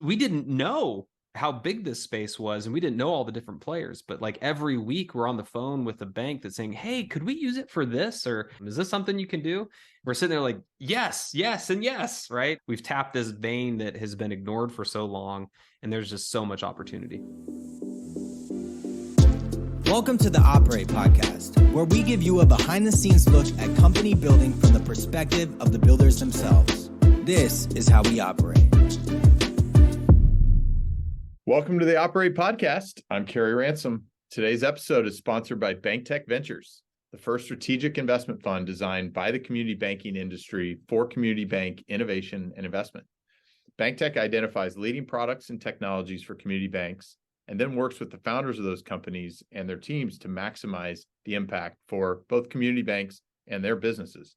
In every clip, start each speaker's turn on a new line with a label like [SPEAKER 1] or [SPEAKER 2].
[SPEAKER 1] we didn't know how big this space was, and we didn't know all the different players. But like every week we're on the phone with a bank that's saying, hey, could we use it for this? Or is this something you can do? We're sitting there like, yes, yes, and yes, right? We've tapped this vein that has been ignored for so long, and there's just so much opportunity.
[SPEAKER 2] Welcome to the Operate Podcast, where we give you a behind-the-scenes look at company building from the perspective of the builders themselves. This is how we operate.
[SPEAKER 3] Welcome to the Operate Podcast. I'm Kerry Ransom. Today's episode is sponsored by BankTech Ventures, the first strategic investment fund designed by the community banking industry for community bank innovation and investment. BankTech identifies leading products and technologies for community banks and then works with the founders of those companies and their teams to maximize the impact for both community banks and their businesses.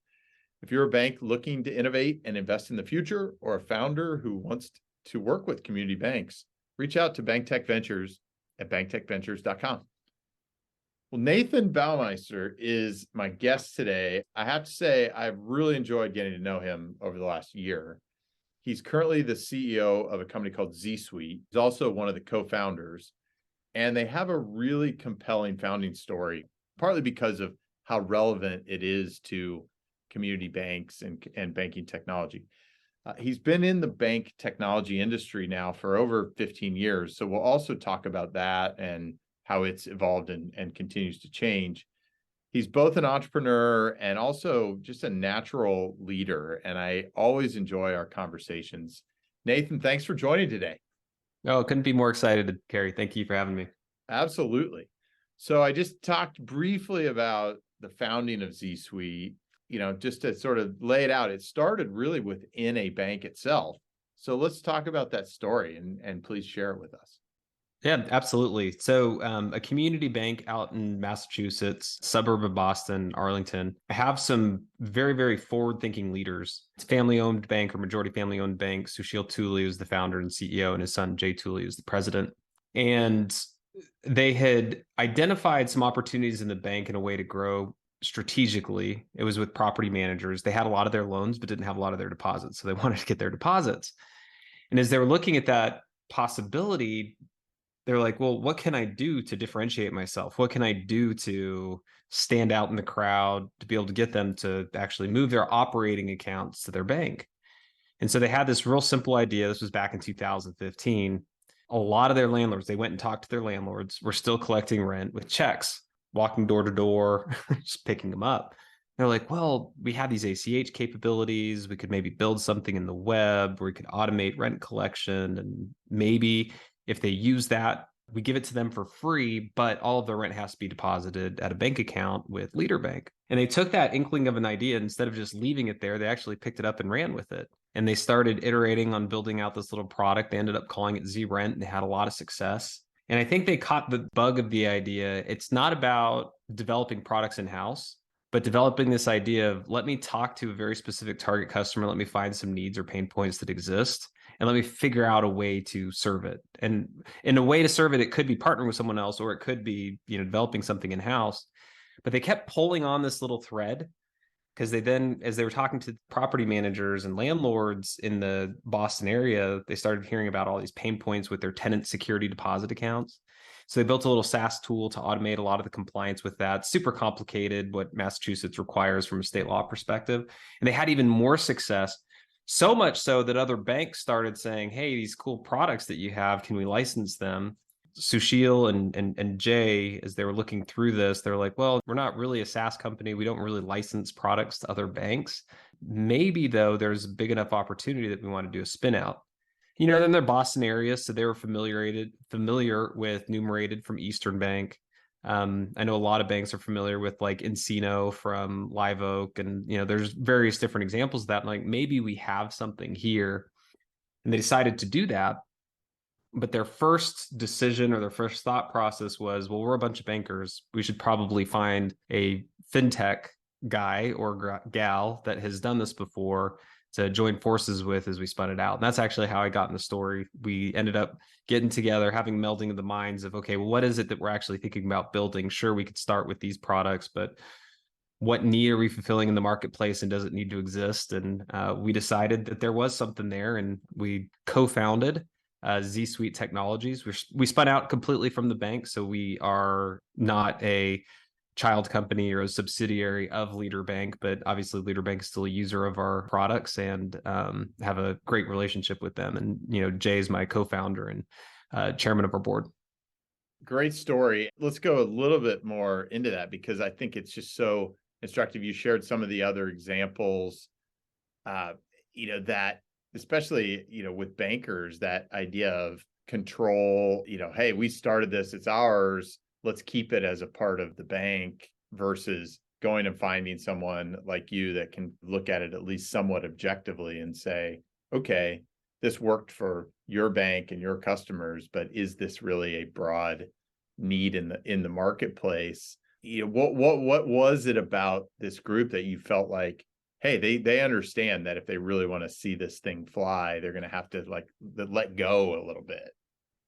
[SPEAKER 3] If you're a bank looking to innovate and invest in the future, or a founder who wants to work with community banks, reach out to BankTech Ventures at banktechventures.com. Well, Nathan Baumeister is my guest today. I have to say, I've really enjoyed getting to know him over the last year. He's currently the CEO of a company called ZSuite. He's also one of the co-founders, and they have a really compelling founding story, partly because of how relevant it is to community banks and banking technology. He's been in the bank technology industry now for over 15 years. So we'll also talk about that and how it's evolved and continues to change. He's both an entrepreneur and also just a natural leader. And I always enjoy our conversations. Nathan, thanks for joining today.
[SPEAKER 1] Oh, couldn't be more excited, Kerry. Thank you for having me.
[SPEAKER 3] Absolutely. So I just talked briefly about the founding of ZSuite. Just to sort of lay it out, it started really within a bank itself. So let's talk about that story and please share it with us.
[SPEAKER 1] Yeah, absolutely. So a community bank out in Massachusetts, suburb of Boston, Arlington, have some very, very forward-thinking leaders. It's a family-owned bank or majority family-owned bank. Sushil Tuli is the founder and CEO, and his son, Jay Tuli, is the president. And they had identified some opportunities in the bank in a way to grow strategically. It was with property managers. They had a lot of their loans, but didn't have a lot of their deposits. So they wanted to get their deposits. And as they were looking at that possibility, they're like, well, what can I do to differentiate myself? What can I do to stand out in the crowd to be able to get them to actually move their operating accounts to their bank? And so they had this real simple idea. This was back in 2015. A lot of their landlords, they went and talked to their landlords, were still collecting rent with checks, walking door to door, just picking them up. They're like, well, we have these ACH capabilities. We could maybe build something in the web where we could automate rent collection. And maybe if they use that, we give it to them for free, but all of the rent has to be deposited at a bank account with Leader Bank. And they took that inkling of an idea, instead of just leaving it there, they actually picked it up and ran with it. And they started iterating on building out this little product. They ended up calling it Z-Rent, and they had a lot of success. And I think they caught the bug of the idea. It's not about developing products in-house, but developing this idea of, let me talk to a very specific target customer, let me find some needs or pain points that exist, and let me figure out a way to serve it. And in a way to serve it, it could be partnering with someone else, or it could be, developing something in-house. But they kept pulling on this little thread, because they then, as they were talking to property managers and landlords in the Boston area, they started hearing about all these pain points with their tenant security deposit accounts. So they built a little SaaS tool to automate a lot of the compliance with that. Super complicated, what Massachusetts requires from a state law perspective. And they had even more success, so much so that other banks started saying, hey, these cool products that you have, can we license them? Sushil and Jay, as they were looking through this, they're like, well, we're not really a SaaS company. We don't really license products to other banks. Maybe, though, there's a big enough opportunity that we want to do a spin out. Then they're Boston area, so they were familiar with Numerated from Eastern Bank. I know a lot of banks are familiar with like Encino from Live Oak, and there's various different examples of that. Like, maybe we have something here, and they decided to do that. But their first decision or their first thought process was, well, we're a bunch of bankers. We should probably find a fintech guy or gal that has done this before to join forces with as we spun it out. And that's actually how I got in the story. We ended up getting together, having melding of the minds of, okay, well, what is it that we're actually thinking about building? Sure, we could start with these products, but what need are we fulfilling in the marketplace, and does it need to exist? And we decided that there was something there, and we co-founded ZSuite Technologies. We spun out completely from the bank, so we are not a child company or a subsidiary of Leader Bank, but obviously Leader Bank is still a user of our products and have a great relationship with them. And Jay is my co-founder and chairman of our board.
[SPEAKER 3] Great story. Let's go a little bit more into that because I think it's just so instructive. You shared some of the other examples, that especially, with bankers, that idea of control, hey, we started this, it's ours, let's keep it as a part of the bank versus going and finding someone like you that can look at it at least somewhat objectively and say, okay, this worked for your bank and your customers, but is this really a broad need in the marketplace? What was it about this group that you felt like, hey, they understand that if they really want to see this thing fly, they're going to have to let go a little bit?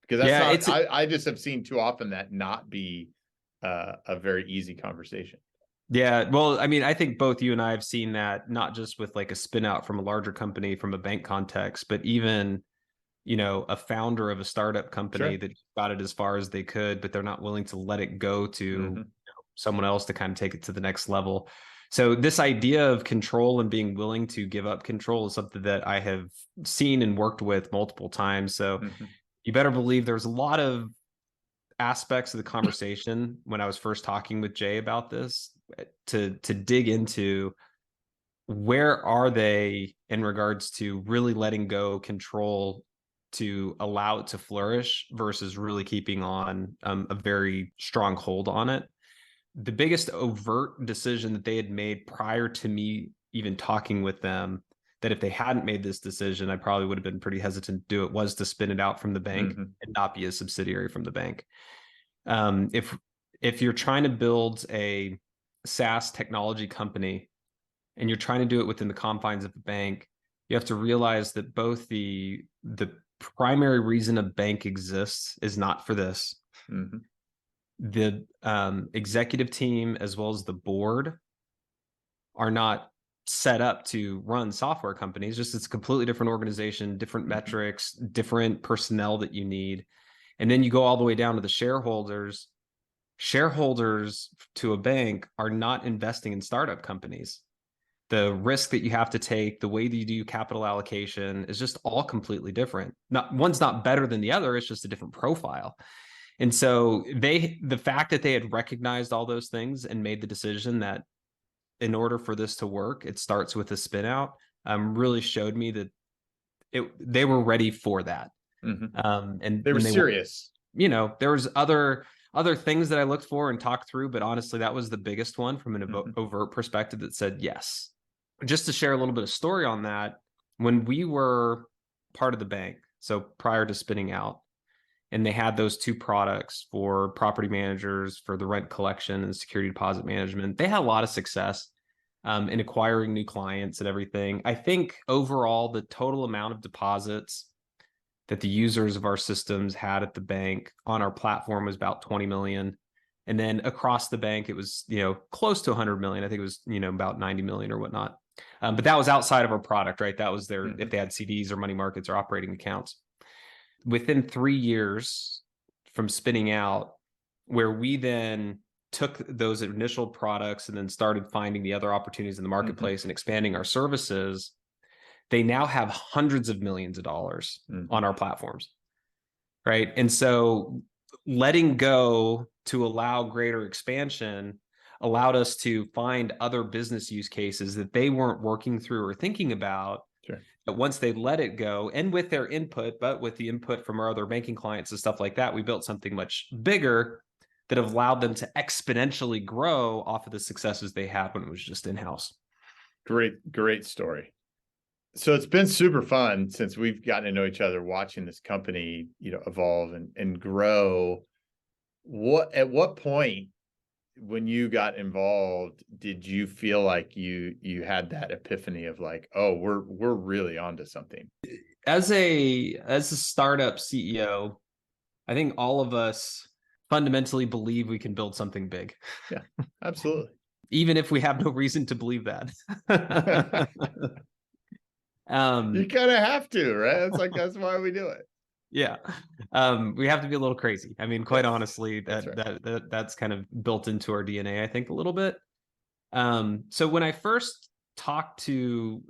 [SPEAKER 3] Because that's I just have seen too often that not be a very easy conversation.
[SPEAKER 1] Yeah, well, I mean, I think both you and I have seen that not just with like a spin out from a larger company from a bank context, but even a founder of a startup company that got it as far as they could, but they're not willing to let it go to someone else to kind of take it to the next level. So this idea of control and being willing to give up control is something that I have seen and worked with multiple times. So you better believe there's a lot of aspects of the conversation when I was first talking with Jay about this to dig into where are they in regards to really letting go control to allow it to flourish versus really keeping on a very strong hold on it. The biggest overt decision that they had made prior to me even talking with them, that if they hadn't made this decision, I probably would have been pretty hesitant to do it, was to spin it out from the bank and not be a subsidiary from the bank. If you're trying to build a SaaS technology company and you're trying to do it within the confines of the bank, you have to realize that both the primary reason a bank exists is not for this. The executive team as well as the board are not set up to run software companies. Just it's a completely different organization, different metrics, different personnel that you need. And then you go all the way down to the shareholders. Shareholders to a bank are not investing in startup companies. The risk that you have to take, the way that you do capital allocation is just all completely different. One's not better than the other, it's just a different profile. And so the fact that they had recognized all those things and made the decision that in order for this to work, it starts with a spin out, really showed me that they were ready for that. And
[SPEAKER 3] they were serious.
[SPEAKER 1] There was other things that I looked for and talked through, but honestly, that was the biggest one from an overt perspective that said yes. Just to share a little bit of story on that, when we were part of the bank, so prior to spinning out, and they had those two products for property managers for the rent collection and security deposit management, they had a lot of success in acquiring new clients and everything. I think overall, the total amount of deposits that the users of our systems had at the bank on our platform was about 20 million. And then across the bank, it was, close to 100 million. I think it was, about 90 million or whatnot. But that was outside of our product, right? That was their, if they had CDs or money markets or operating accounts. Within 3 years from spinning out, where we then took those initial products and then started finding the other opportunities in the marketplace and expanding our services, they now have hundreds of millions of dollars on our platforms, right? And so letting go to allow greater expansion allowed us to find other business use cases that they weren't working through or thinking about. But once they let it go, and with their input, but with the input from our other banking clients and stuff like that, we built something much bigger that have allowed them to exponentially grow off of the successes they had when it was just in-house.
[SPEAKER 3] Great story. So it's been super fun since we've gotten to know each other, watching this company, evolve and grow. At what point, when you got involved, did you feel like you had that epiphany of like, oh, we're really onto something?
[SPEAKER 1] As a startup CEO, I think all of us fundamentally believe we can build something big.
[SPEAKER 3] Yeah, absolutely.
[SPEAKER 1] Even if we have no reason to believe that.
[SPEAKER 3] You kind of have to, right? That's why we do it.
[SPEAKER 1] Yeah. We have to be a little crazy. I mean, quite honestly,
[SPEAKER 3] That's right.
[SPEAKER 1] that's kind of built into our DNA, I think, a little bit. So when I first talked to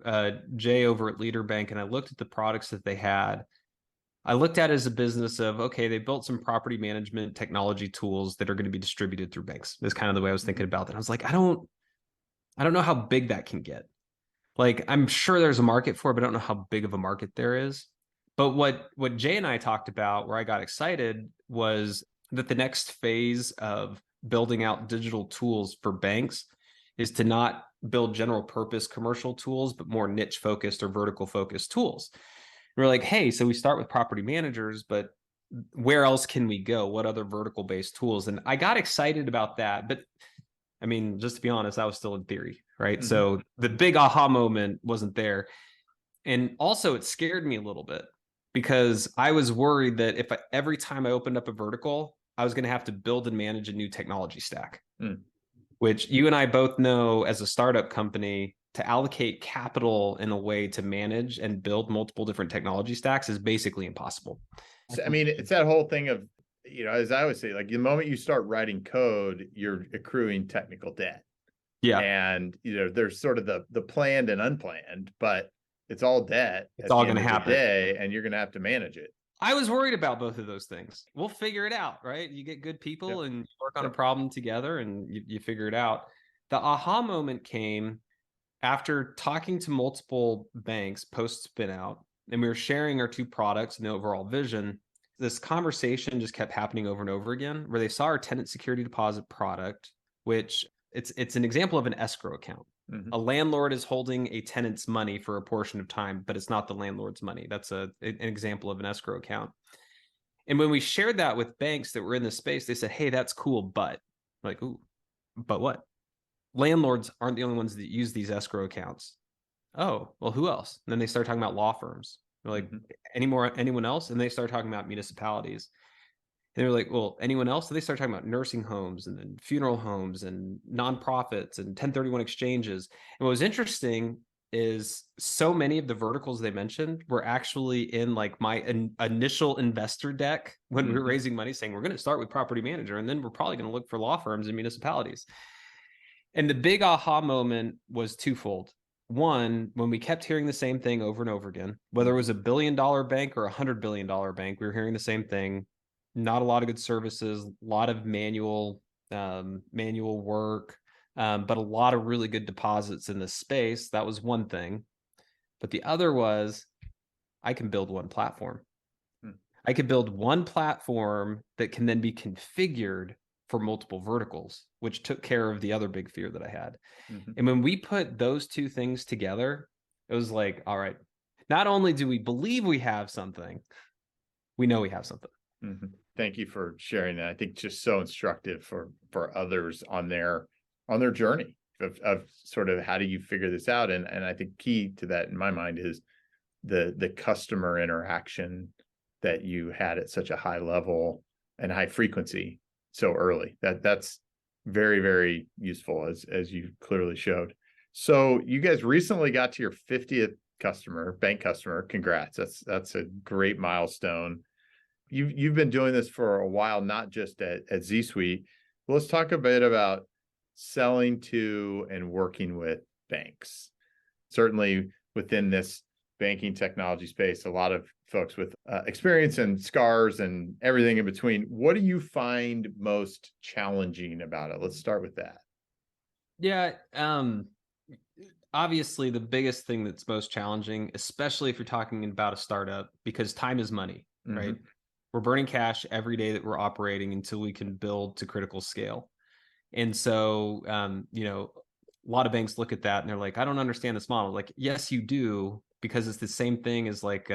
[SPEAKER 1] Jay over at Leader Bank and I looked at the products that they had, I looked at it as a business of, okay, they built some property management technology tools that are going to be distributed through banks. That's kind of the way I was thinking about that. I was like, I don't know how big that can get. Like, I'm sure there's a market for it, but I don't know how big of a market there is. But what Jay and I talked about, where I got excited, was that the next phase of building out digital tools for banks is to not build general purpose commercial tools, but more niche focused or vertical focused tools. And we're like, hey, so we start with property managers, but where else can we go? What other vertical based tools? And I got excited about that. But I mean, just to be honest, I was still in theory, right?
[SPEAKER 3] Mm-hmm.
[SPEAKER 1] So the big aha moment wasn't there. And also, it scared me a little bit because I was worried that every time I opened up a vertical, I was going to have to build and manage a new technology stack, which you and I both know as a startup company, to allocate capital in a way to manage and build multiple different technology stacks is basically impossible.
[SPEAKER 3] I mean, it's that whole thing of, as I always say, like the moment you start writing code, you're accruing technical debt.
[SPEAKER 1] Yeah.
[SPEAKER 3] And, there's sort of the planned and unplanned, but it's all debt.
[SPEAKER 1] It's all going to happen.
[SPEAKER 3] Day, and you're going to have to manage it.
[SPEAKER 1] I was worried about both of those things. We'll figure it out, right? You get good people and you work on a problem together and you figure it out. The aha moment came after talking to multiple banks post spin out, and we were sharing our two products and the overall vision. This conversation just kept happening over and over again, where they saw our tenant security deposit product, which it's an example of an escrow account. Mm-hmm. A landlord is holding a tenant's money for a portion of time, but it's not the landlord's money. That's an example of an escrow account. And when we shared that with banks that were in this space, they said, hey, that's cool, but like, ooh, but what? Landlords aren't the only ones that use these escrow accounts. Oh, well, who else? And then they start talking about law firms. They're like, anyone else? And they start talking about municipalities. And they were like, well, anyone else? So they start talking about nursing homes and then funeral homes and nonprofits and 1031 exchanges. And what was interesting is so many of the verticals they mentioned were actually in like my initial investor deck when we were raising money, saying we're going to start with property manager and then we're probably going to look for law firms and municipalities. And the big aha moment was twofold. One, when we kept hearing the same thing over and over again, whether it was $1 billion bank or $100 billion bank, we were hearing the same thing. Not a lot of good services, a lot of manual work, but a lot of really good deposits in this space. That was one thing. But the other was, I can build one platform. I could build one platform that can then be configured for multiple verticals, which took care of the other big fear that I had. And when we put those two things together, it was like, all right, not only do we believe we have something, we know we have something.
[SPEAKER 3] Thank you for sharing that. I think just so instructive for others on their journey of sort of how do you figure this out. And I think key to that in my mind is the customer interaction that you had at such a high level and high frequency so early. That's very, very useful as you clearly showed. So you guys recently got to your 50th bank customer. Congrats. That's a great milestone. You've been doing this for a while, not just at ZSuite. Let's talk a bit about selling to and working with banks. Certainly within this banking technology space, a lot of folks with experience and scars and everything in between. What do you find most challenging about it? Let's start with that.
[SPEAKER 1] Yeah. Obviously, the biggest thing that's most challenging, especially if you're talking about a startup, because time is money, right? We're burning cash every day that we're operating until we can build to critical scale. And so, a lot of banks look at that and they're like, I don't understand this model. Like, yes, you do, because it's the same thing as like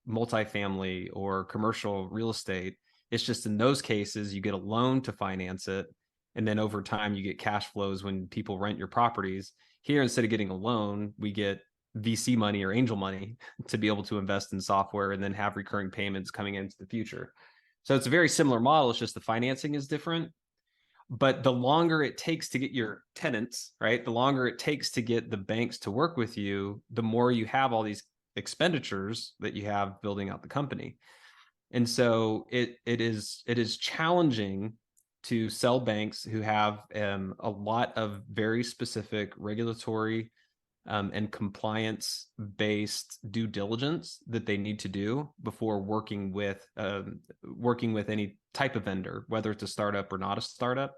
[SPEAKER 1] multifamily or commercial real estate. It's just in those cases, you get a loan to finance it. And then over time, you get cash flows when people rent your properties. Here, instead of getting a loan, we get VC money or angel money to be able to invest in software and then have recurring payments coming into the future. So it's a very similar model. It's just the financing is different. But the longer it takes to get your tenants, right, the longer it takes to get the banks to work with you, the more you have all these expenditures that you have building out the company. And so it is challenging to sell banks who have a lot of very specific regulatory and compliance based due diligence that they need to do before working with any type of vendor, whether it's a startup or not a startup.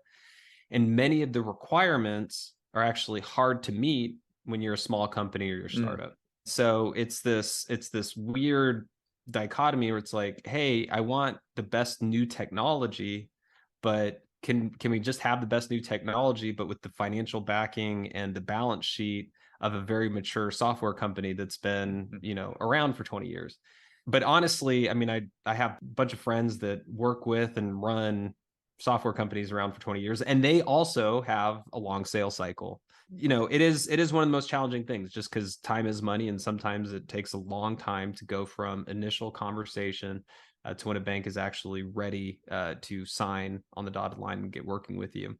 [SPEAKER 1] And many of the requirements are actually hard to meet when you're a small company or you're a startup. So it's this weird dichotomy where it's like, hey, I want the best new technology, but can we just have the best new technology, but with the financial backing and the balance sheet of a very mature software company that's been, around for 20 years. But honestly, I mean, I have a bunch of friends that work with and run software companies around for 20 years, and they also have a long sales cycle. It is one of the most challenging things, just because time is money, and sometimes it takes a long time to go from initial conversation to when a bank is actually ready to sign on the dotted line and get working with you.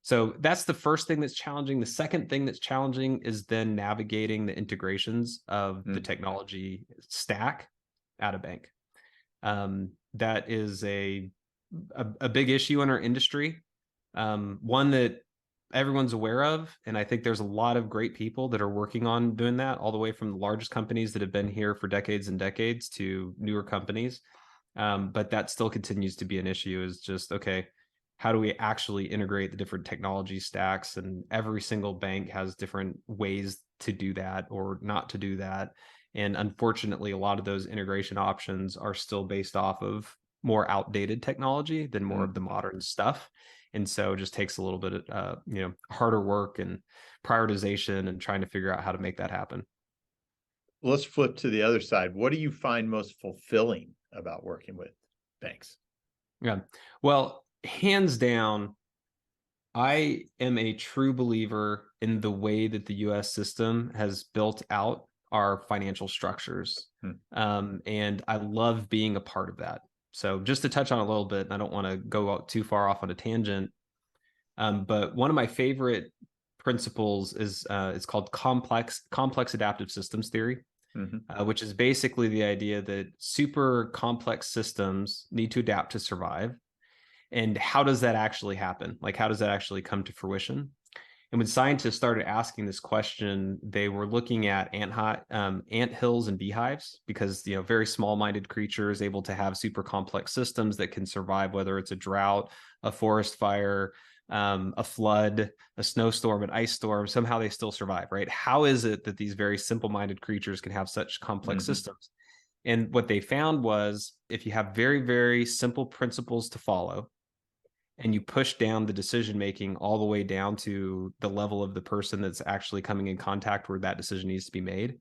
[SPEAKER 1] So that's the first thing that's challenging. The second thing that's challenging is then navigating the integrations of the technology stack at a bank. That is a big issue in our industry, one that everyone's aware of. And I think there's a lot of great people that are working on doing that, all the way from the largest companies that have been here for decades and decades to newer companies. But that still continues to be an issue, is just, okay, how do we actually integrate the different technology stacks? And every single bank has different ways to do that or not to do that. And unfortunately, a lot of those integration options are still based off of more outdated technology than more of the modern stuff. And so it just takes a little bit of, harder work and prioritization and trying to figure out how to make that happen.
[SPEAKER 3] Let's flip to the other side. What do you find most fulfilling about working with banks?
[SPEAKER 1] Yeah. Well, hands down, I am a true believer in the way that the US system has built out our financial structures. And I love being a part of that. So just to touch on a little bit, and I don't want to go out too far off on a tangent, but one of my favorite principles is it's called complex adaptive systems theory, which is basically the idea that super complex systems need to adapt to survive. And how does that actually happen? Like, how does that actually come to fruition? And when scientists started asking this question, they were looking at ant hills and beehives, because very small-minded creatures able to have super complex systems that can survive, whether it's a drought, a forest fire, a flood, a snowstorm, an ice storm. Somehow they still survive, right? How is it that these very simple-minded creatures can have such complex systems? And what they found was, if you have very, very simple principles to follow, and you push down the decision making all the way down to the level of the person that's actually coming in contact where that decision needs to be made,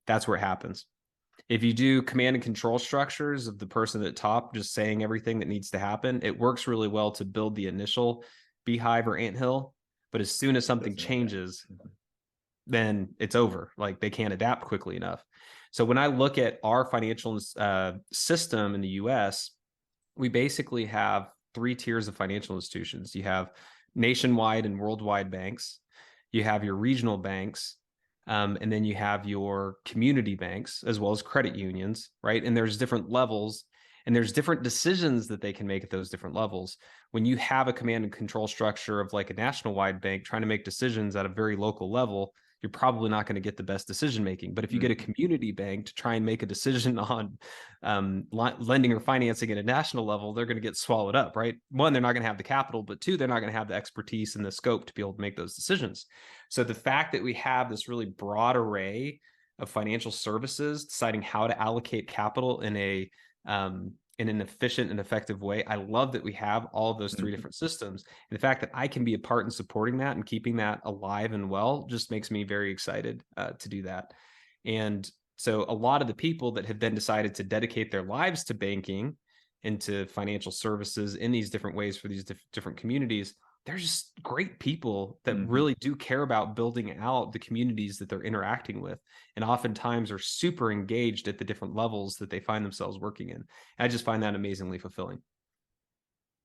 [SPEAKER 1] that's where it happens. If you do command and control structures of the person at the top just saying everything that needs to happen, it works really well to build the initial beehive or anthill. But as soon as something changes, then it's over. Like, they can't adapt quickly enough. So when I look at our financial system in the US, we basically have 3 tiers of financial institutions. You have nationwide and worldwide banks, you have your regional banks, and then you have your community banks, as well as credit unions, right? And there's different levels, and there's different decisions that they can make at those different levels. When you have a command and control structure of like a national wide bank trying to make decisions at a very local level, you're probably not going to get the best decision making. But if you get a community bank to try and make a decision on lending or financing at a national level, they're going to get swallowed up, right? One, they're not going to have the capital, but two, they're not going to have the expertise and the scope to be able to make those decisions. So the fact that we have this really broad array of financial services deciding how to allocate capital in an efficient and effective way, I love that we have all of those 3 different systems. And the fact that I can be a part in supporting that and keeping that alive and well just makes me very excited to do that. And so a lot of the people that have then decided to dedicate their lives to banking and to financial services in these different ways for these different communities, they're just great people that really do care about building out the communities that they're interacting with, and oftentimes are super engaged at the different levels that they find themselves working in. And I just find that amazingly fulfilling.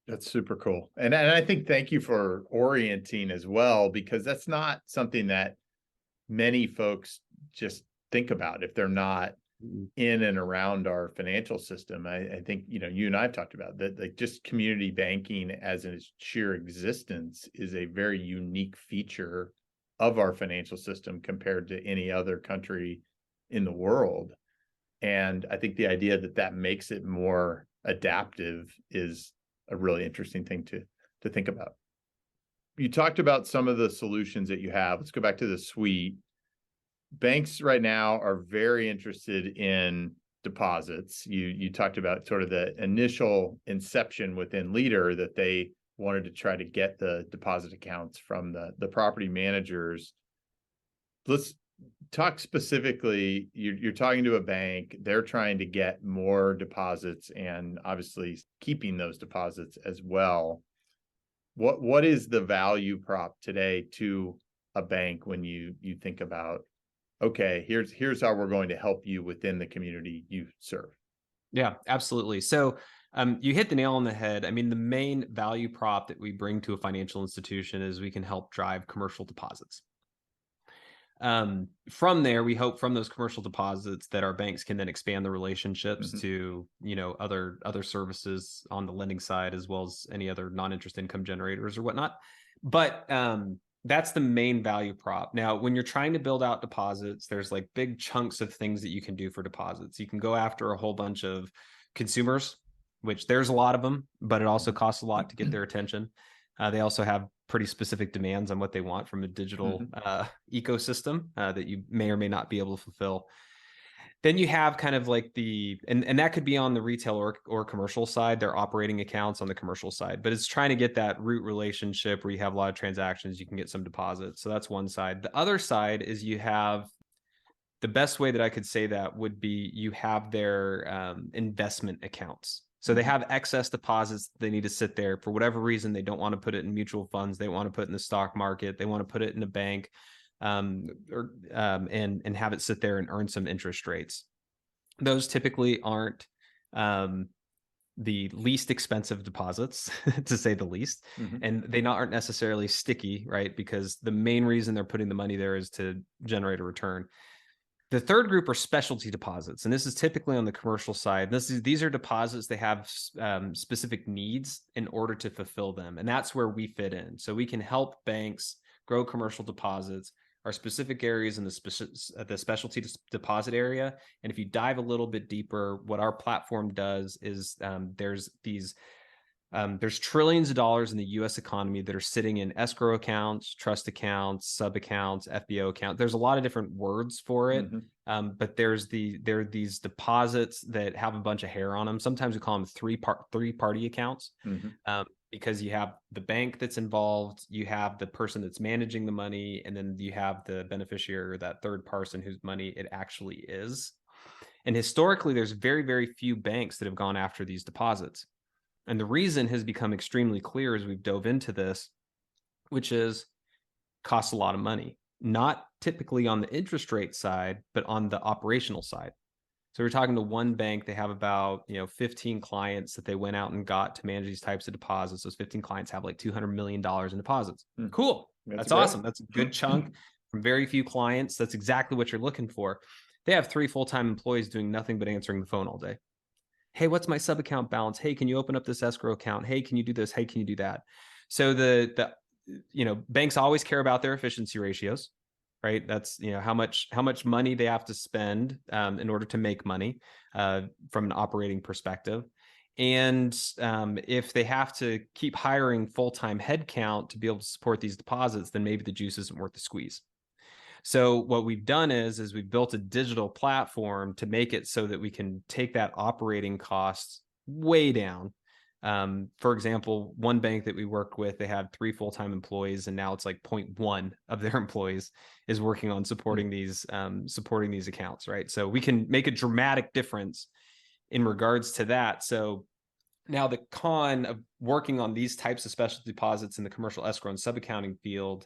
[SPEAKER 3] That's super cool. And I think thank you for orienting as well, because that's not something that many folks just think about if they're not in and around our financial system. I think, you and I have talked about that, like just community banking as a sheer existence is a very unique feature of our financial system compared to any other country in the world. And I think the idea that that makes it more adaptive is a really interesting thing to think about. You talked about some of the solutions that you have. Let's go back to the suite. Banks right now are very interested in deposits. You talked about sort of the initial inception within Leader that they wanted to try to get the deposit accounts from the property managers. Let's talk specifically. You're talking to a bank. They're trying to get more deposits and obviously keeping those deposits as well. What is the value prop today to a bank when you think about, okay, here's how we're going to help you within the community you serve?
[SPEAKER 1] Yeah, absolutely. So you hit the nail on the head. I mean, the main value prop that we bring to a financial institution is we can help drive commercial deposits. From there, we hope from those commercial deposits that our banks can then expand the relationships to, other services on the lending side, as well as any other non-interest income generators or whatnot. But that's the main value prop. Now, when you're trying to build out deposits, there's like big chunks of things that you can do for deposits. You can go after a whole bunch of consumers, which there's a lot of them, but it also costs a lot to get their attention. They also have pretty specific demands on what they want from a digital ecosystem that you may or may not be able to fulfill. Then you have kind of like and that could be on the retail or commercial side, their operating accounts on the commercial side, but it's trying to get that root relationship where you have a lot of transactions, you can get some deposits. So that's one side. The other side is you have, the best way that I could say that would be you have their investment accounts. So they have excess deposits. They need to sit there for whatever reason. They don't want to put it in mutual funds. They want to put it in the stock market. They want to put it in a bank and have it sit there and earn some interest rates. Those typically aren't the least expensive deposits, to say the least. And they aren't necessarily sticky, right? Because the main reason they're putting the money there is to generate a return. The third group are specialty deposits, and this is typically on the commercial side. These are deposits they have specific needs in order to fulfill them, and that's where we fit in. So we can help banks grow commercial deposits. Our specific areas in the specialty deposit area, and if you dive a little bit deeper, what our platform does is there's trillions of dollars in the U.S. economy that are sitting in escrow accounts, trust accounts, sub accounts, FBO accounts. There's a lot of different words for it, but there are these deposits that have a bunch of hair on them. Sometimes we call them three-party accounts because you have the bank that's involved, you have the person that's managing the money, and then you have the beneficiary or that third person whose money it actually is. And historically, there's very, very few banks that have gone after these deposits. And the reason has become extremely clear as we've dove into this, which is costs a lot of money, not typically on the interest rate side, but on the operational side. So we're talking to one bank, they have about 15 clients that they went out and got to manage these types of deposits. Those 15 clients have like $200 million in deposits. Cool. That's awesome. That's a good chunk from very few clients. That's exactly what you're looking for. They have 3 full-time employees doing nothing but answering the phone all day. Hey, what's my sub account balance? Hey, can you open up this escrow account? Hey, can you do this? Hey, can you do that? So the banks always care about their efficiency ratios, right? That's how much money they have to spend in order to make money from an operating perspective. And if they have to keep hiring full-time headcount to be able to support these deposits, then maybe the juice isn't worth the squeeze. So what we've done is we've built a digital platform to make it so that we can take that operating cost way down. For example, one bank that we worked with, they had 3 full-time employees, and now it's like 0.1 of their employees is working on supporting these accounts, right? So we can make a dramatic difference in regards to that. So now the con of working on these types of special deposits in the commercial escrow and sub-accounting field,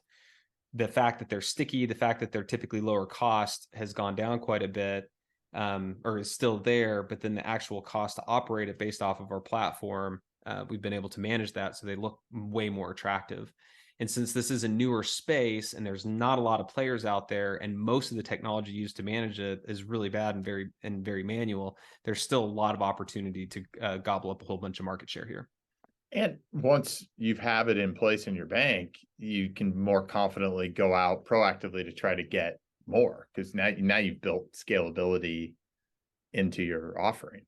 [SPEAKER 1] the fact that they're sticky, the fact that they're typically lower cost has gone down quite a bit, or is still there, but then the actual cost to operate it based off of our platform, we've been able to manage that so they look way more attractive. And since this is a newer space and there's not a lot of players out there, and most of the technology used to manage it is really bad and very manual, there's still a lot of opportunity to gobble up a whole bunch of market share here.
[SPEAKER 3] And once you have it in place in your bank, you can more confidently go out proactively to try to get more, because now you've built scalability into your offering.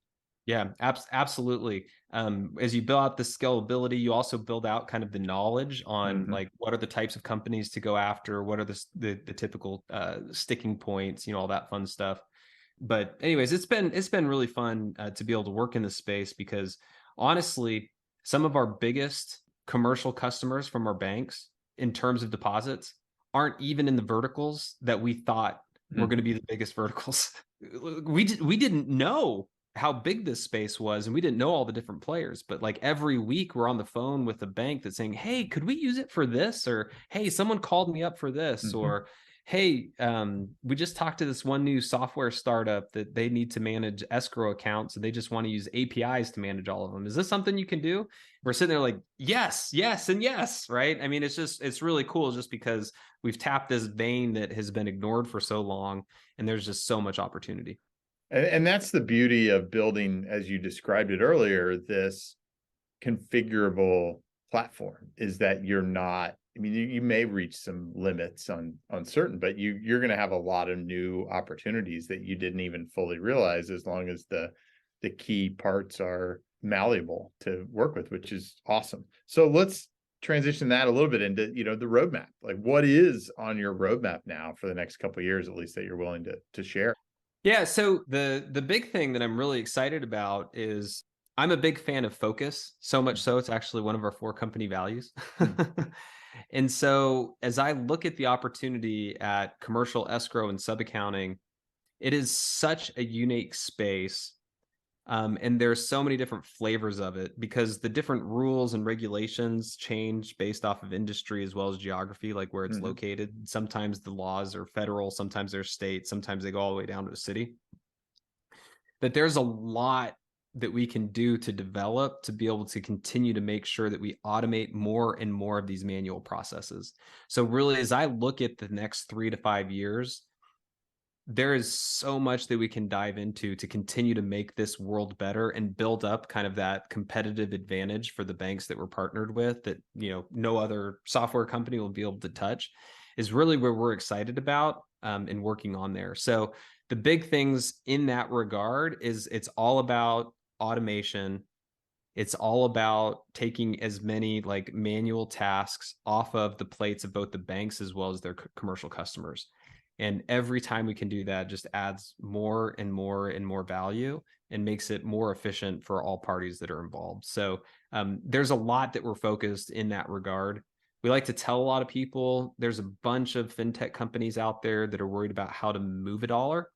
[SPEAKER 1] Yeah, absolutely. As you build out the scalability, you also build out kind of the knowledge on like what are the types of companies to go after, what are the typical sticking points, all that fun stuff. But anyways, it's been really fun to be able to work in this space, because honestly, some of our biggest commercial customers from our banks in terms of deposits aren't even in the verticals that we thought were going to be the biggest verticals. We didn't know how big this space was, and we didn't know all the different players, but like every week we're on the phone with a bank that's saying, hey, could we use it for this? Or, hey, someone called me up for this. Or, hey, we just talked to this one new software startup that they need to manage escrow accounts, and they just want to use APIs to manage all of them. Is this something you can do? We're sitting there like, yes, and yes, right? I mean, it's really cool, just because we've tapped this vein that has been ignored for so long, and there's just so much opportunity.
[SPEAKER 3] And that's the beauty of building, as you described it earlier, this configurable platform, is that you're not, I mean, you may reach some limits on certain, but you're going to have a lot of new opportunities that you didn't even fully realize, as long as the key parts are malleable to work with, which is awesome. So let's transition that a little bit into, the roadmap. Like, what is on your roadmap now for the next couple of years, at least, that you're willing to share?
[SPEAKER 1] Yeah, so the big thing that I'm really excited about is I'm a big fan of focus, so much so it's actually one of our 4 company values. And so as I look at the opportunity at commercial escrow and sub-accounting, it is such a unique space. And there's so many different flavors of it, because the different rules and regulations change based off of industry as well as geography, like where it's located. Sometimes the laws are federal, sometimes they're state, sometimes they go all the way down to the city. But there's a lot that we can do to develop to be able to continue to make sure that we automate more and more of these manual processes. So really, as I look at the next 3 to 5 years, there is so much that we can dive into to continue to make this world better and build up kind of that competitive advantage for the banks that we're partnered with, that no other software company will be able to touch, is really where we're excited about and working on there. So the big things in that regard is it's all about automation. It's all about taking as many like manual tasks off of the plates of both the banks as well as their commercial customers. And every time we can do that, just adds more and more and more value and makes it more efficient for all parties that are involved. So there's a lot that we're focused in that regard. We like to tell a lot of people there's a bunch of fintech companies out there that are worried about how to move a dollar.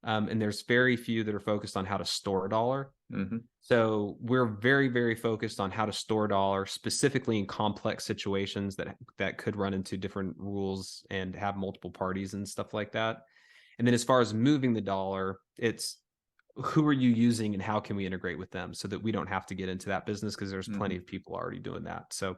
[SPEAKER 1] And there's very few that are focused on how to store a dollar. So we're very, very focused on how to store a dollar, specifically in complex situations that could run into different rules and have multiple parties and stuff like that. And then as far as moving the dollar, it's who are you using and how can we integrate with them, so that we don't have to get into that business, because there's plenty of people already doing that. So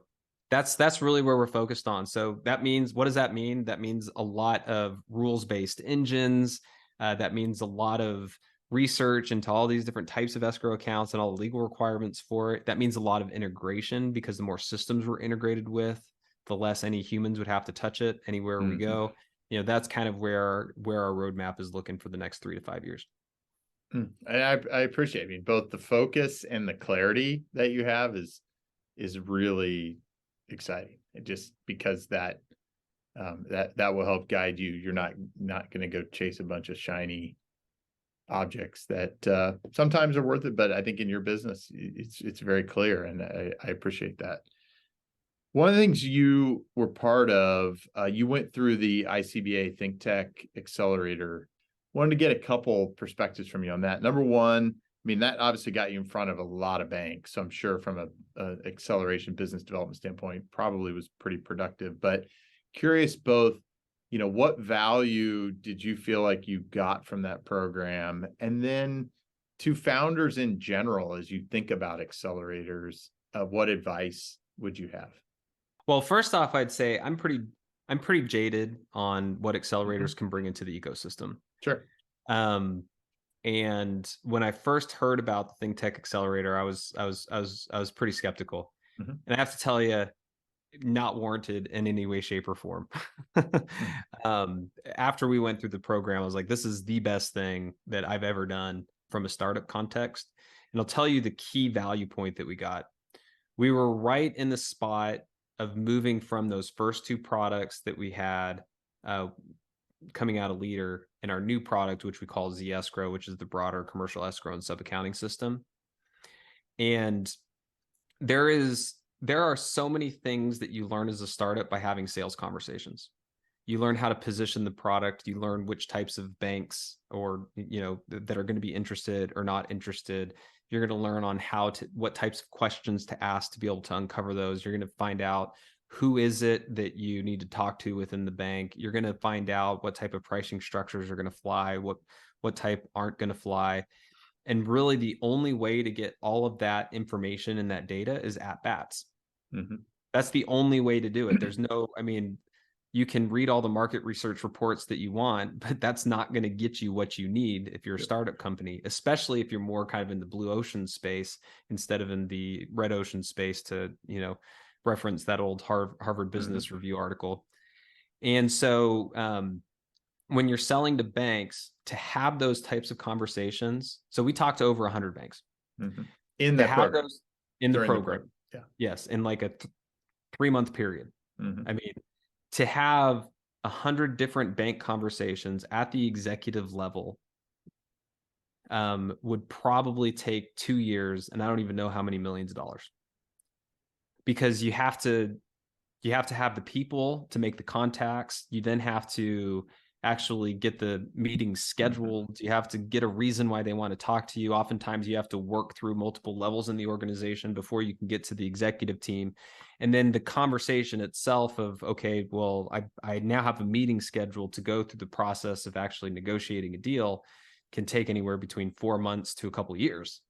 [SPEAKER 1] that's really where we're focused on. So that means, what does that mean? That means a lot of rules-based engines. That means a lot of research into all these different types of escrow accounts and all the legal requirements for it. That means a lot of integration, because the more systems we're integrated with, the less any humans would have to touch it anywhere we go. That's kind of where our roadmap is looking for the next 3 to 5 years.
[SPEAKER 3] I appreciate it. I mean, both the focus and the clarity that you have is really exciting. Just because that will help guide you. You're not going to go chase a bunch of shiny objects that sometimes are worth it, but I think in your business, it's very clear, and I appreciate that. One of the things you were part of, you went through the ICBA Think Tech Accelerator. Wanted to get a couple perspectives from you on that. Number one, I mean, that obviously got you in front of a lot of banks. So I'm sure from a acceleration business development standpoint, probably was pretty productive. But curious both, what value did you feel like you got from that program? And then to founders in general, as you think about accelerators, what advice would you have?
[SPEAKER 1] Well, first off, I'd say I'm pretty jaded on what accelerators can bring into the ecosystem.
[SPEAKER 3] Sure.
[SPEAKER 1] And when I first heard about the Think Tech Accelerator, I was pretty skeptical.
[SPEAKER 3] Mhm.
[SPEAKER 1] And I have to tell you, not warranted in any way, shape, or form.
[SPEAKER 3] Mm.
[SPEAKER 1] After we went through the program, I was like, this is the best thing that I've ever done from a startup context. And I'll tell you the key value point that we got. We were right in the spot of moving from those first two products that we had coming out of Leader and our new product, which we call escrow, which is the broader commercial escrow and sub-accounting system. And there are so many things that you learn as a startup by having sales conversations. You learn how to position the product. You learn which types of banks or that are going to be interested or not interested. You're going to learn on what types of questions to ask to be able to uncover those. You're going to find out who is it that you need to talk to within the bank. You're going to find out what type of pricing structures are going to fly, what type aren't going to fly. And really the only way to get all of that information and that data is at bats.
[SPEAKER 3] Mm-hmm.
[SPEAKER 1] That's the only way to do it. You can read all the market research reports that you want, but that's not going to get you what you need if you're a startup company, especially if you're more kind of in the blue ocean space instead of in the red ocean space, to, reference that old Harvard Business Review article. And so when you're selling to banks, to have those types of conversations. So we talked to over 100 banks.
[SPEAKER 3] In that program.
[SPEAKER 1] Those in the program.
[SPEAKER 3] Yeah.
[SPEAKER 1] Yes. In like a 3-month period.
[SPEAKER 3] Mm-hmm.
[SPEAKER 1] I mean, to have 100 different bank conversations at the executive level would probably take 2 years, and I don't even know how many millions of dollars, because you have to have the people to make the contacts. You then have to actually get the meetings scheduled. You have to get a reason why they want to talk to you. Oftentimes you have to work through multiple levels in the organization before you can get to the executive team. And then the conversation itself of, okay, well, I now have a meeting scheduled to go through the process of actually negotiating a deal, can take anywhere between 4 months to a couple of years.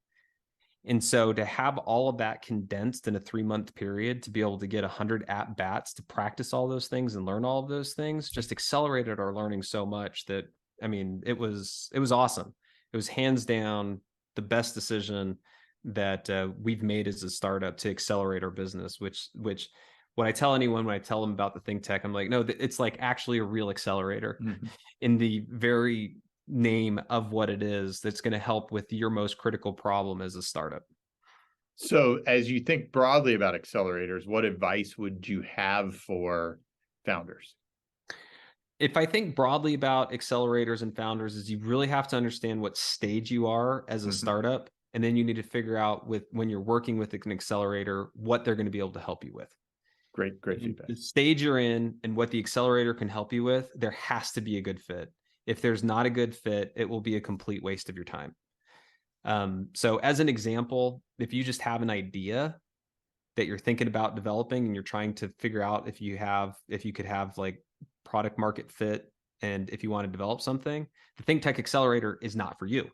[SPEAKER 1] And so to have all of that condensed in a 3-month period, to be able to get 100 at bats to practice all those things and learn all of those things, just accelerated our learning so much that, I mean, it was awesome. It was hands down the best decision that we've made as a startup to accelerate our business, which what I tell anyone when I tell them about the Think Tech, I'm like, no, it's like actually a real accelerator in the very name of what it is, that's going to help with your most critical problem as a startup.
[SPEAKER 3] So as you think broadly about accelerators, what advice would you have for founders?
[SPEAKER 1] If I think broadly about accelerators and founders, is you really have to understand what stage you are as a startup. And then you need to figure out when you're working with an accelerator, what they're going to be able to help you with. Great feedback. The stage you're in and what the accelerator can help you with, there has to be a good fit. If there's not a good fit, it will be a complete waste of your time. So as an example, if you just have an idea that you're thinking about developing and you're trying to figure out if you could have like product market fit, and if you want to develop something, the Think Tech Accelerator is not for you,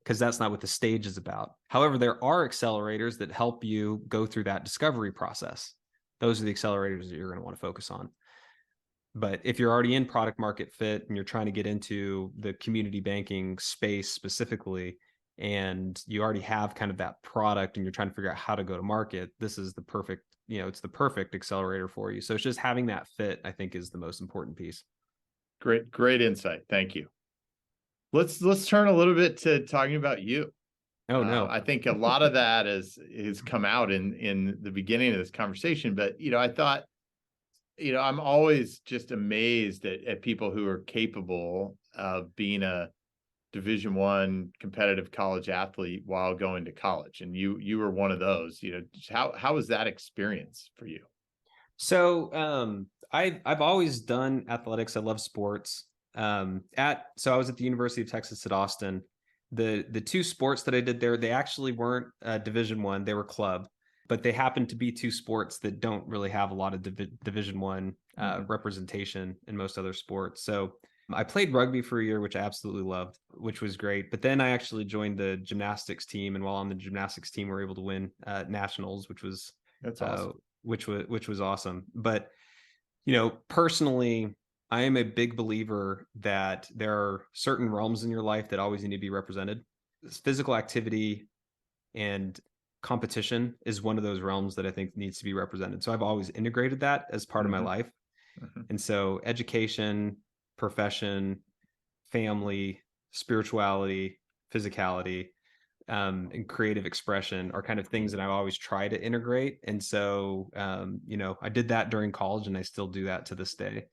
[SPEAKER 1] because that's not what the stage is about. However, there are accelerators that help you go through that discovery process. Those are the accelerators that you're going to want to focus on. But if you're already in product market fit and you're trying to get into the community banking space specifically, and you already have kind of that product and you're trying to figure out how to go to market, this is the perfect, it's the perfect accelerator for you. So it's just having that fit, I think, is the most important piece.
[SPEAKER 3] Great insight. Thank you. Let's turn a little bit to talking about you.
[SPEAKER 1] Oh, no.
[SPEAKER 3] I think a lot of that has come out in the beginning of this conversation, but I thought, I'm always just amazed at people who are capable of being a Division I competitive college athlete while going to college, and you were one of those. How was that experience for you?
[SPEAKER 1] So I've always done athletics. I love sports. So I was at the University of Texas at Austin. The two sports that I did there, they actually weren't Division I, they were club, but they happen to be two sports that don't really have a lot of Division I representation in most other sports. So I played rugby for a year, which I absolutely loved, which was great. But then I actually joined the gymnastics team, and while on the gymnastics team, we were able to win nationals, which was
[SPEAKER 3] that's awesome.
[SPEAKER 1] which was awesome. But personally, I am a big believer that there are certain realms in your life that always need to be represented. Physical activity and competition is one of those realms that I think needs to be represented. So I've always integrated that as part of my life. And so education, profession, family, spirituality, physicality, and creative expression are kind of things that I always try to integrate. And so, I did that during college, and I still do that to this day.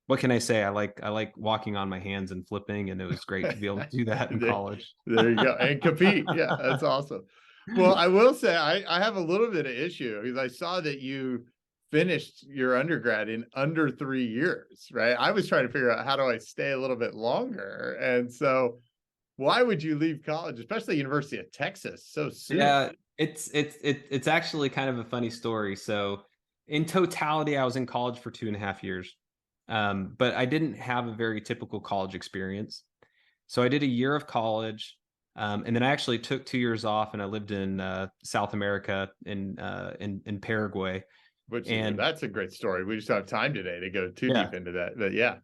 [SPEAKER 1] What can I say? I like walking on my hands and flipping, and it was great to be able to do that in college.
[SPEAKER 3] There you go. And compete. Yeah, that's awesome. Well, I will say I have a little bit of issue because I saw that you finished your undergrad in under 3 years, right? I was trying to figure out, how do I stay a little bit longer? And so why would you leave college, especially University of Texas, so soon?
[SPEAKER 1] Yeah, it's actually kind of a funny story. So in totality, I was in college for 2.5 years. But I didn't have a very typical college experience. So I did a year of college, and then I actually took 2 years off, and I lived in South America in Paraguay.
[SPEAKER 3] That's a great story. We just don't have time today to go too deep into that, but yeah.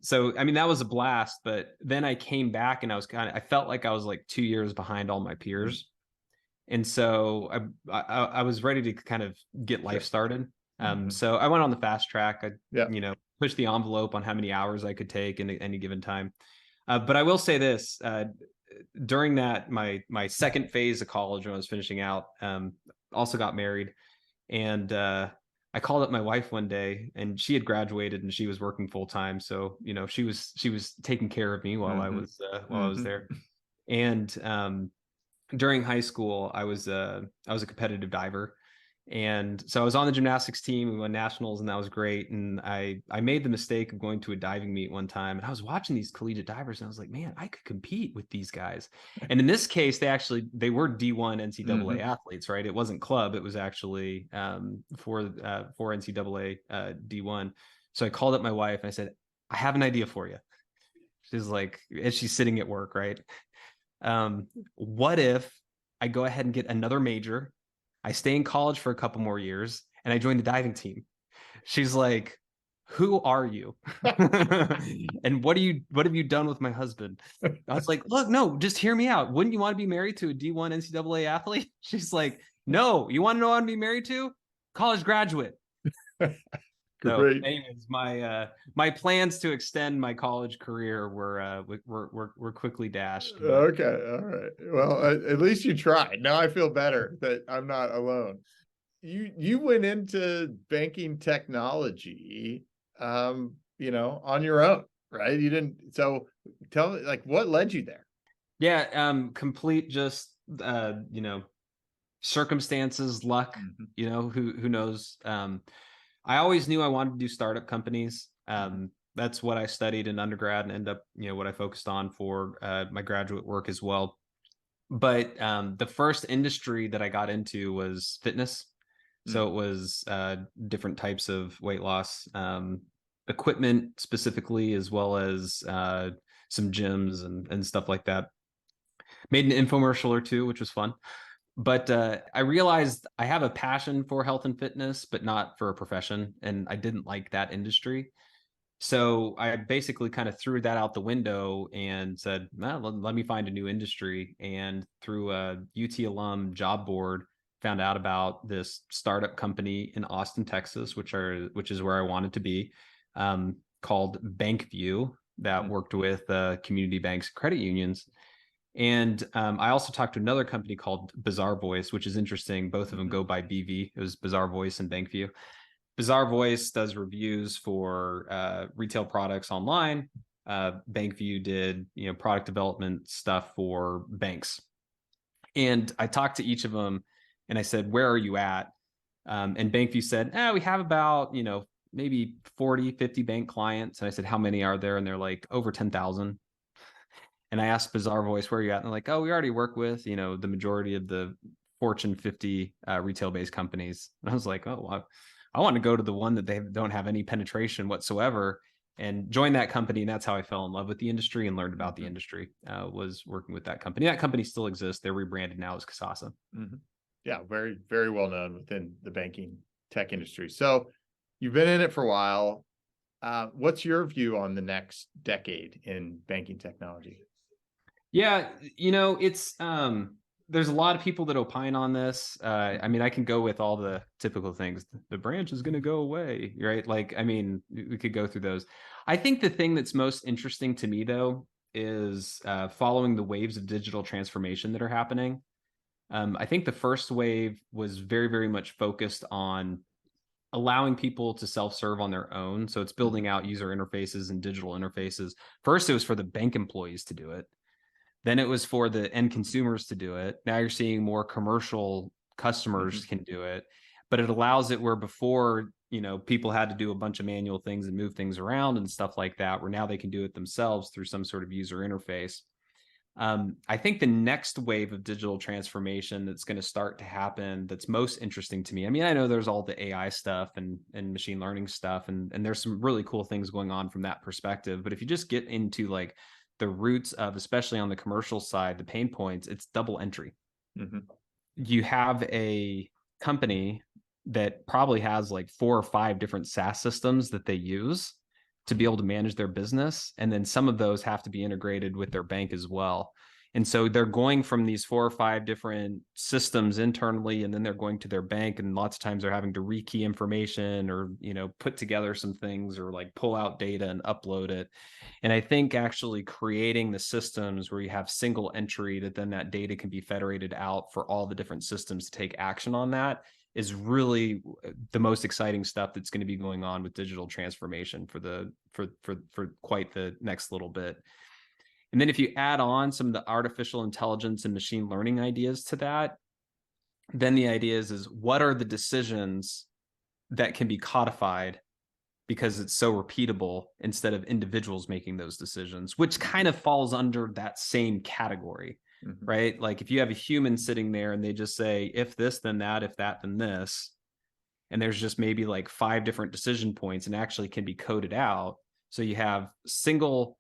[SPEAKER 1] So I mean, that was a blast. But then I came back, and I felt like I was like 2 years behind all my peers, and so I was ready to kind of get life started. So I went on the fast track. I pushed the envelope on how many hours I could take in any given time. But I will say this, during that, my second phase of college, when I was finishing out, also got married. And I called up my wife one day, and she had graduated and she was working full time. So, she was taking care of me while I was there. And during high school, I was a competitive diver. And so I was on the gymnastics team. We won nationals, and that was great. And I made the mistake of going to a diving meet one time, and I was watching these collegiate divers, and I was like, man, I could compete with these guys. And in this case, they were D1 NCAA athletes, right? It wasn't club. It was actually for NCAA D1. So I called up my wife and I said, I have an idea for you. She's like, as she's sitting at work, right? What if I go ahead and get another major, I stay in college for a couple more years, and I joined the diving team? She's like, who are you? And what have you done with my husband? I was like, look, no, just hear me out. Wouldn't you want to be married to a D1 NCAA athlete? She's like, no, you want to know what I'm be married to? College graduate. So, anyways, my plans to extend my college career were quickly dashed.
[SPEAKER 3] Okay, all right. Well, at least you tried. Now I feel better that I'm not alone. You went into banking technology, on your own, right? You didn't. So tell me, like, what led you there?
[SPEAKER 1] Yeah, complete just circumstances, luck. Who knows? I always knew I wanted to do startup companies. That's what I studied in undergrad, and end up, what I focused on for my graduate work as well. But the first industry that I got into was fitness. So it was different types of weight loss equipment specifically, as well as some gyms and stuff like that. Made an infomercial or two, which was fun. But I realized I have a passion for health and fitness, but not for a profession. And I didn't like that industry. So I basically kind of threw that out the window and said, well, let me find a new industry. And through a UT alum job board, found out about this startup company in Austin, Texas, which is where I wanted to be, called BankView, that worked with community banks, credit unions. And I also talked to another company called Bazaar Voice, which is interesting. Both of them go by BV. It was Bazaar Voice and BankView. Bazaar Voice does reviews for retail products online. BankView did product development stuff for banks. And I talked to each of them, and I said, where are you at? And BankView said, we have about maybe 40, 50 bank clients. And I said, how many are there? And they're like, over 10,000. And I asked Bazaar Voice, where are you at? And they're like, we already work with, the majority of the Fortune 50 retail-based companies. And I was like, I want to go to the one that they don't have any penetration whatsoever, and join that company. And that's how I fell in love with the industry and learned about the industry, was working with that company. That company still exists. They're rebranded now as Kasasa.
[SPEAKER 3] Yeah, very, very well known within the banking tech industry. So you've been in it for a while. What's your view on the next decade in banking technology?
[SPEAKER 1] Yeah, it's there's a lot of people that opine on this. I mean, I can go with all the typical things. The branch is going to go away, right? Like, I mean, we could go through those. I think the thing that's most interesting to me, though, is following the waves of digital transformation that are happening. I think the first wave was very, very much focused on allowing people to self-serve on their own. So it's building out user interfaces and digital interfaces. First, it was for the bank employees to do it. Then it was for the end consumers to do it. Now you're seeing more commercial customers can do it, but it allows it where before, people had to do a bunch of manual things and move things around and stuff like that, where now they can do it themselves through some sort of user interface. I think the next wave of digital transformation that's going to start to happen, that's most interesting to me. I mean, I know there's all the AI stuff and machine learning stuff, and there's some really cool things going on from that perspective. But if you just get into like the roots of, especially on the commercial side, the pain points, it's double entry. You have a company that probably has like 4 or 5 different SaaS systems that they use to be able to manage their business. And then some of those have to be integrated with their bank as well. And so they're going from these 4 or 5 different systems internally, and then they're going to their bank. And lots of times they're having to rekey information or, put together some things or like pull out data and upload it. And I think actually creating the systems where you have single entry, that then that data can be federated out for all the different systems to take action on that, is really the most exciting stuff that's going to be going on with digital transformation for quite the next little bit. And then if you add on some of the artificial intelligence and machine learning ideas to that, then the idea is what are the decisions that can be codified because it's so repeatable instead of individuals making those decisions, which kind of falls under that same category. Right? Like if you have a human sitting there and they just say, if this, then that, if that, then this, and there's just maybe like 5 different decision points and actually can be coded out. So you have single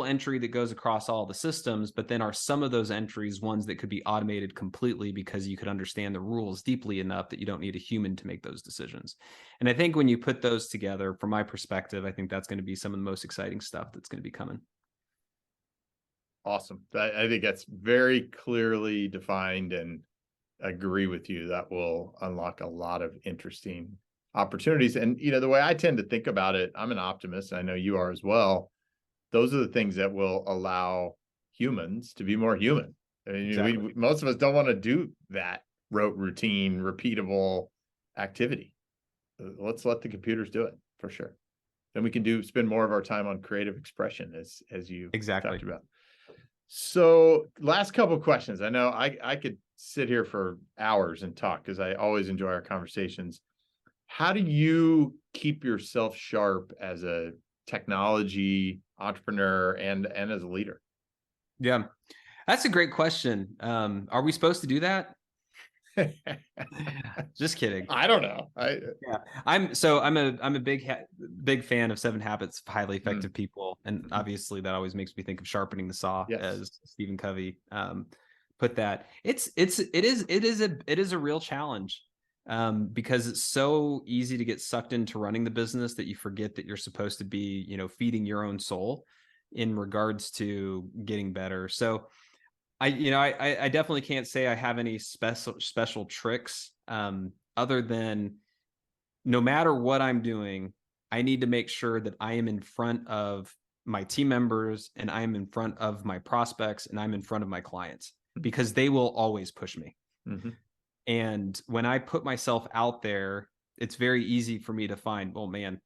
[SPEAKER 1] entry that goes across all the systems, but then are some of those entries ones that could be automated completely because you could understand the rules deeply enough that you don't need a human to make those decisions. And I think when you put those together, from my perspective, I think that's going to be some of the most exciting stuff that's going to be coming.
[SPEAKER 3] Awesome. I think that's very clearly defined, and agree with you. That will unlock a lot of interesting opportunities. And, the way I tend to think about it, I'm an optimist. I know you are as well. Those are the things that will allow humans to be more human. I mean,
[SPEAKER 1] Exactly.
[SPEAKER 3] most of us don't want to do that rote, routine, repeatable activity. Let's let the computers do it for sure. Then we can spend more of our time on creative expression, as you talked about. So last couple of questions. I know I could sit here for hours and talk because I always enjoy our conversations. How do you keep yourself sharp as a technology entrepreneur and as a leader?
[SPEAKER 1] Yeah, that's a great question. Are we supposed to do that? Just kidding.
[SPEAKER 3] I don't know.
[SPEAKER 1] I'm a big fan of 7 Habits of Highly Effective People, and obviously that always makes me think of sharpening the saw, as Stephen Covey put that. It is a real challenge because it's so easy to get sucked into running the business that you forget that you're supposed to be, feeding your own soul in regards to getting better. So I definitely can't say I have any special tricks other than no matter what I'm doing, I need to make sure that I am in front of my team members and I'm in front of my prospects and I'm in front of my clients, because they will always push me. And when I put myself out there, it's very easy for me to find, oh man,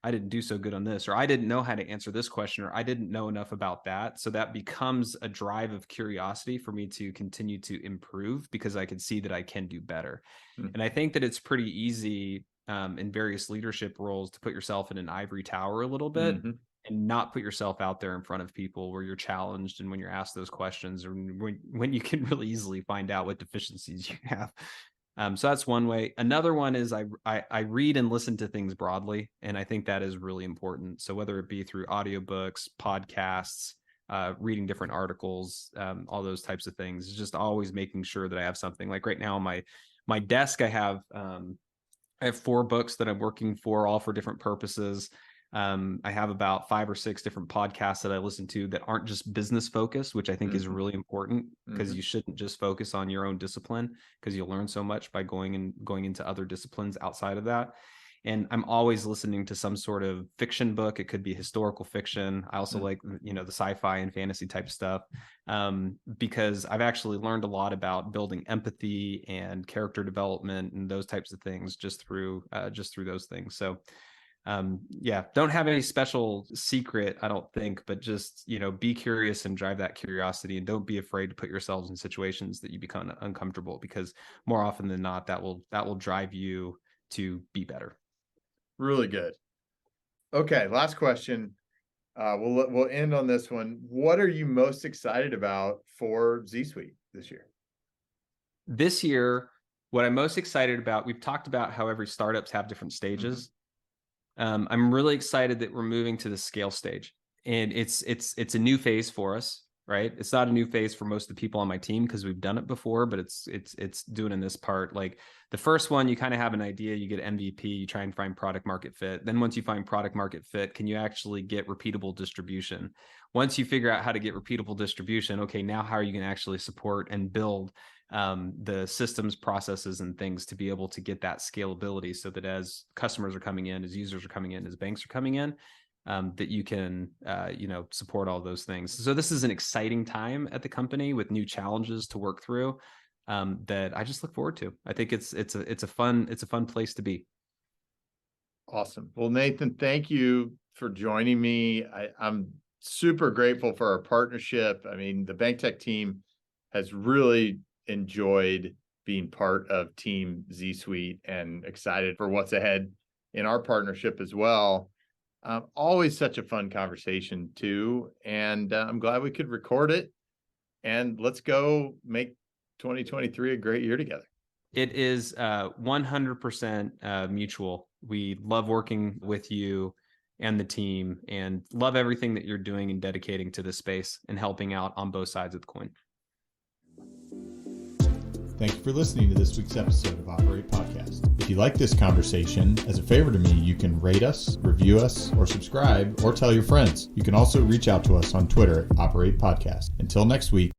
[SPEAKER 1] I didn't do so good on this, or I didn't know how to answer this question, or I didn't know enough about that. So that becomes a drive of curiosity for me to continue to improve because I can see that I can do better. And I think that it's pretty easy in various leadership roles to put yourself in an ivory tower a little bit and not put yourself out there in front of people where you're challenged and when you're asked those questions, or when you can really easily find out what deficiencies you have. So that's one way. Another one is I read and listen to things broadly, and I think that is really important. So whether it be through audiobooks, podcasts, reading different articles, all those types of things, just always making sure that I have something. Like right now on my desk, I have I have 4 books that I'm working for, all for different purposes. I have about 5 or 6 different podcasts that I listen to that aren't just business focused, which I think is really important, because you shouldn't just focus on your own discipline, because you'll learn so much by going into other disciplines outside of that. And I'm always listening to some sort of fiction book. It could be historical fiction. I also like, the sci-fi and fantasy type stuff, because I've actually learned a lot about building empathy and character development and those types of things just through those things. So don't have any special secret, I don't think, but just, be curious and drive that curiosity, and don't be afraid to put yourselves in situations that you become uncomfortable, because more often than not, that will drive you to be better.
[SPEAKER 3] Really good. Okay, last question. We'll end on this one. What are you most excited about for ZSuite this year?
[SPEAKER 1] This year, what I'm most excited about, we've talked about how every startups have different stages. I'm really excited that we're moving to the scale stage, and it's a new phase for us, right? It's not a new phase for most of the people on my team, because we've done it before, but it's doing in this part. Like the first one, you kind of have an idea, you get MVP, you try and find product market fit. Then once you find product market fit, can you actually get repeatable distribution? Once you figure out how to get repeatable distribution, okay, now how are you going to actually support and build the systems, processes, and things to be able to get that scalability, so that as customers are coming in, as users are coming in, as banks are coming in, that you can, support all those things. So this is an exciting time at the company with new challenges to work through, that I just look forward to. I think it's a fun place to be.
[SPEAKER 3] Awesome. Well, Nathan, thank you for joining me. I'm super grateful for our partnership. I mean, the BankTech team has really enjoyed being part of Team ZSuite, and excited for what's ahead in our partnership as well. Always such a fun conversation too. And I'm glad we could record it, and let's go make 2023 a great year together.
[SPEAKER 1] It is 100% mutual. We love working with you and the team, and love everything that you're doing and dedicating to this space and helping out on both sides of the coin.
[SPEAKER 4] Thank you for listening to this week's episode of Operate Podcast. If you like this conversation, as a favor to me, you can rate us, review us, or subscribe, or tell your friends. You can also reach out to us on Twitter at Operate Podcast. Until next week.